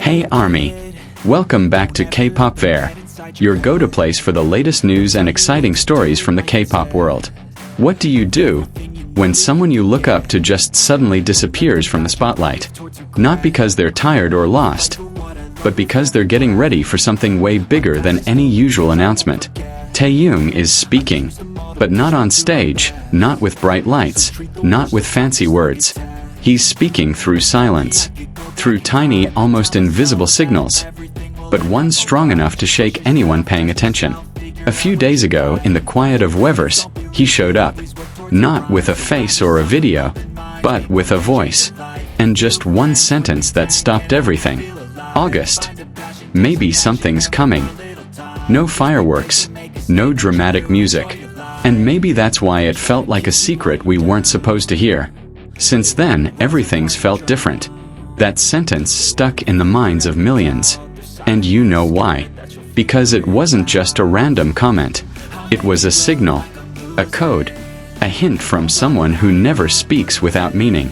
Hey Army! Welcome back to K-Pop Fair, your go-to place for the latest news and exciting stories from the K-pop world. What do you do when someone you look up to just suddenly disappears from the spotlight? Not because they're tired or lost, but because they're getting ready for something way bigger than any usual announcement. Taehyung is speaking, but not on stage, not with bright lights, not with fancy words. He's speaking through silence, through tiny, almost invisible signals, but one strong enough to shake anyone paying attention. A few days ago, in the quiet of Weverse, he showed up, not with a face or a video, but with a voice, and just one sentence that stopped everything. August. Maybe something's coming. No fireworks, no dramatic music, and maybe that's why it felt like a secret we weren't supposed to hear. Since then, everything's felt different. That sentence stuck in the minds of millions. And you know why. Because it wasn't just a random comment. It was a signal, a code, a hint from someone who never speaks without meaning.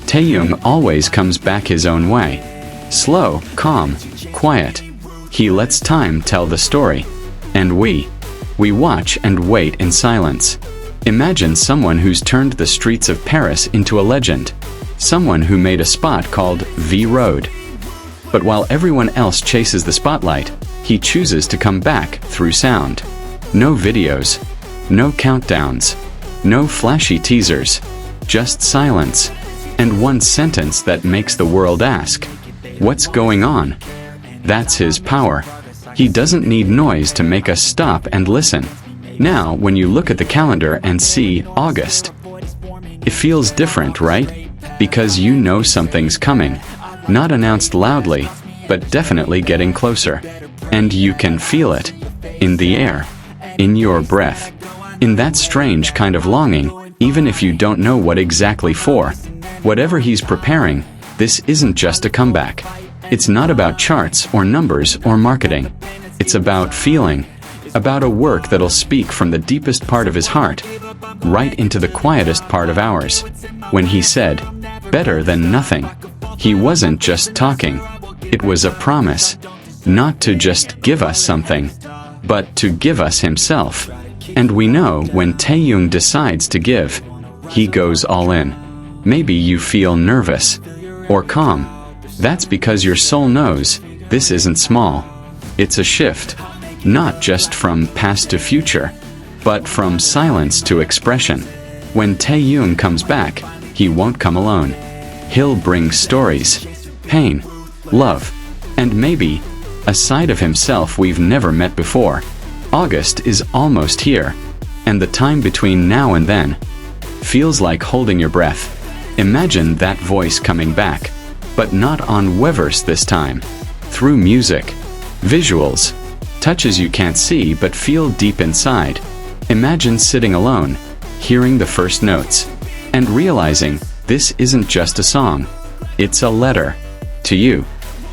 Taehyung always comes back his own way. Slow, calm, quiet. He lets time tell the story. And we watch and wait in silence. Imagine someone who's turned the streets of Paris into a legend. Someone who made a spot called V Road. But while everyone else chases the spotlight, he chooses to come back through sound. No videos, no countdowns, no flashy teasers, just silence, and one sentence that makes the world ask, "What's going on?" That's his power. He doesn't need noise to make us stop and listen. Now, when you look at the calendar and see August, it feels different, right? Because you know something's coming. Not announced loudly, but definitely getting closer. And you can feel it. In the air. In your breath. In that strange kind of longing, even if you don't know what exactly for. Whatever he's preparing, this isn't just a comeback. It's not about charts or numbers or marketing. It's about feeling. About a work that'll speak from the deepest part of his heart, right into the quietest part of ours. When he said, "Better than nothing," he wasn't just talking. It was a promise. Not to just give us something, but to give us himself. And we know when Taehyung decides to give, he goes all in. Maybe you feel nervous or calm. That's because your soul knows this isn't small. It's a shift. Not just from past to future, but from silence to expression. When Taehyung comes back, he won't come alone. He'll bring stories, pain, love, and maybe a side of himself we've never met before. August is almost here, and the time between now and then feels like holding your breath. Imagine that voice coming back, but not on Weverse this time. Through music, visuals, touches you can't see but feel deep inside. Imagine sitting alone, hearing the first notes, and realizing this isn't just a song. It's a letter. To you.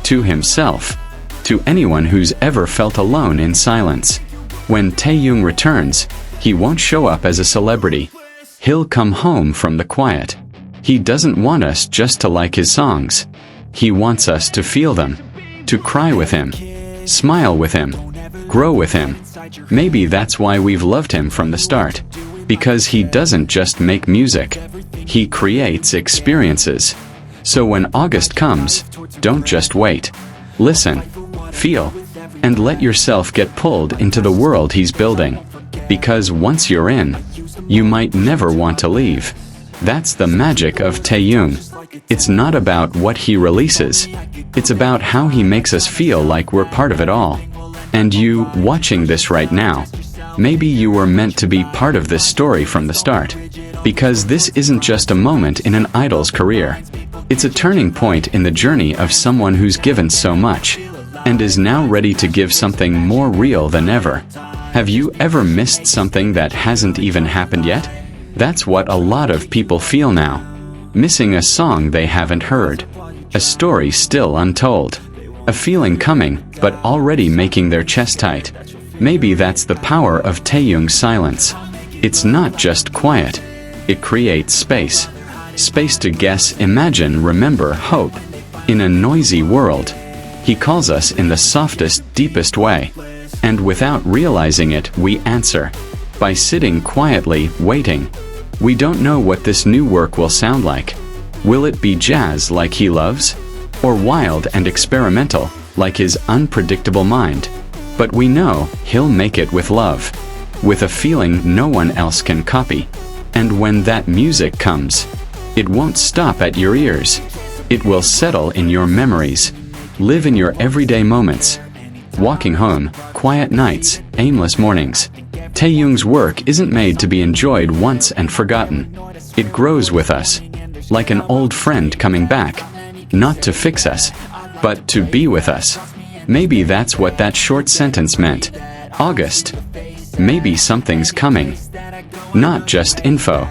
To himself. To anyone who's ever felt alone in silence. When Taehyung returns, he won't show up as a celebrity. He'll come home from the quiet. He doesn't want us just to like his songs. He wants us to feel them. To cry with him. Smile with him. Grow with him. Maybe that's why we've loved him from the start. Because he doesn't just make music. He creates experiences. So when August comes, don't just wait. Listen, feel, and let yourself get pulled into the world he's building. Because once you're in, you might never want to leave. That's the magic of Taehyung. It's not about what he releases. It's about how he makes us feel like we're part of it all. And you, watching this right now, maybe you were meant to be part of this story from the start. Because this isn't just a moment in an idol's career. It's a turning point in the journey of someone who's given so much, and is now ready to give something more real than ever. Have you ever missed something that hasn't even happened yet? That's what a lot of people feel now. Missing a song they haven't heard. A story still untold. A feeling coming, but already making their chest tight. Maybe that's the power of Taehyung's silence. It's not just quiet. It creates space. Space to guess, imagine, remember, hope. In a noisy world, He calls us in the softest, deepest way. And without realizing it, we answer. By sitting quietly, waiting. We don't know what this new work will sound like. Will it be jazz like he loves? Or wild and experimental, like his unpredictable mind? But we know he'll make it with love. With a feeling no one else can copy. And when that music comes, it won't stop at your ears. It will settle in your memories. Live in your everyday moments. Walking home, quiet nights, aimless mornings. Taehyung's work isn't made to be enjoyed once and forgotten. It grows with us, like an old friend coming back, not to fix us, but to be with us. Maybe that's what that short sentence meant. August. Maybe something's coming. Not just info,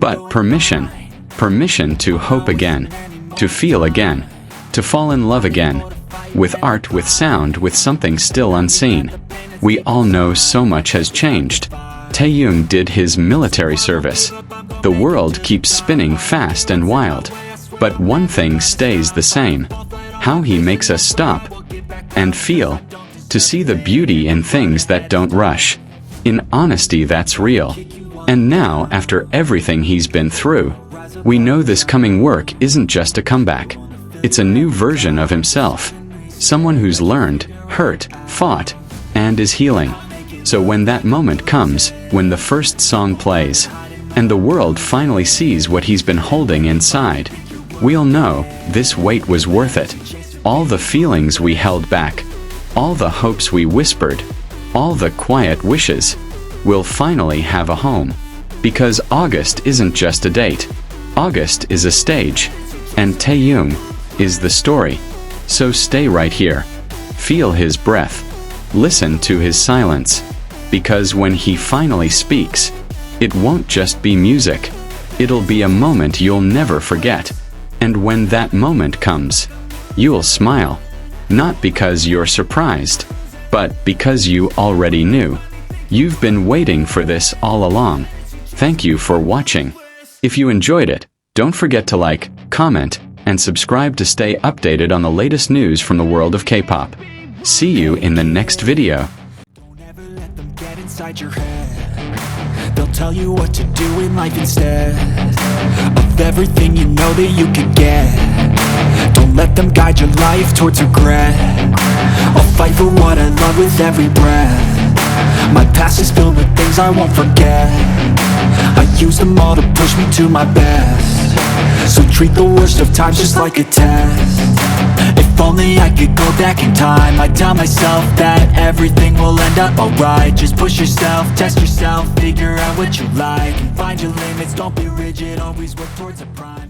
but permission. Permission to hope again, to feel again, to fall in love again. With art, with sound, with something still unseen. We all know so much has changed. Taehyung did his military service. The world keeps spinning fast and wild. But one thing stays the same. How he makes us stop and feel. To see the beauty in things that don't rush. In honesty that's real. And now, after everything he's been through, we know this coming work isn't just a comeback. It's a new version of himself. Someone who's learned, hurt, fought, and is healing. So when that moment comes, when the first song plays, and the world finally sees what he's been holding inside, we'll know this wait was worth it. All the feelings we held back, all the hopes we whispered, all the quiet wishes, will finally have a home. Because August isn't just a date. August is a stage. And Taehyung is the story. So stay right here. Feel his breath. Listen to his silence. Because when he finally speaks, it won't just be music. It'll be a moment you'll never forget. And when that moment comes, you'll smile. Not because you're surprised, but because you already knew. You've been waiting for this all along. Thank you for watching. If you enjoyed it, don't forget to like, comment, and subscribe to stay updated on the latest news from the world of K-pop. See you in the next video. Don't ever let them get inside your head. They'll tell you what to do in life instead of everything you know that you could get. Don't let them guide your life towards regret. I'll fight for what I love with every breath. My past is filled with things I won't forget. I use them all to push me to my best. So treat the worst of times just like a test. If only I could go back in time, I'd tell myself that everything will end up alright. Just push yourself, test yourself, figure out what you like, and find your limits, don't be rigid, always work towards a prime.